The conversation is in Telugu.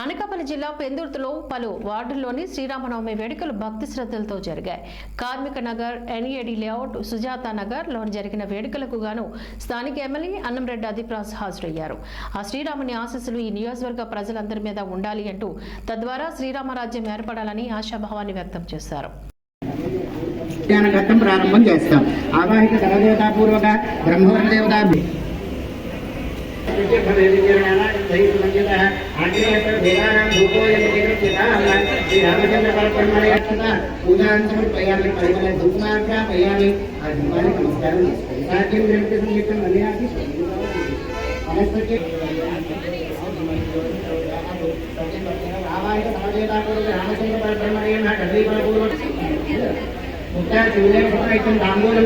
అనకాపల్లి జిల్లా పెందుర్తిలో పలు వార్డుల్లోని శ్రీరామనవమి వేడుకలు భక్తి శ్రద్ధలతో జరిగాయి. కార్మిక నగర్, ఎన్ఏడి లేఅవుట్, సుజాత నగర్ లో జరిగిన వేడుకలకు గాను స్థానిక ఎమ్మెల్యే అన్నంరెడ్డి అదిప్రాజ్ హాజరయ్యారు. ఆ శ్రీరాముని ఆశీస్సులు ఈ నియోజకవర్గ ప్రజలందరి మీద ఉండాలి అంటూ తద్వారా శ్రీరామరాజ్యం ఏర్పడాలని ఆశాభావాన్ని వ్యక్తం చేశారు. ప్రారంభం చేస్తాం. ఆవాహిక దళదేవతాపూర్వక బ్రహ్మదేవతా పూజాంతమర్పయామి పరిమళ ధూపమాగ్రాపయామి. ఆ ధూపానికి నమస్కారం ఆవాహిక సమదేవతాపూర్వక రామచంద్ర పరబ్రహ్మణ్యేన కదలీఫలపూర్వక దాంబూలం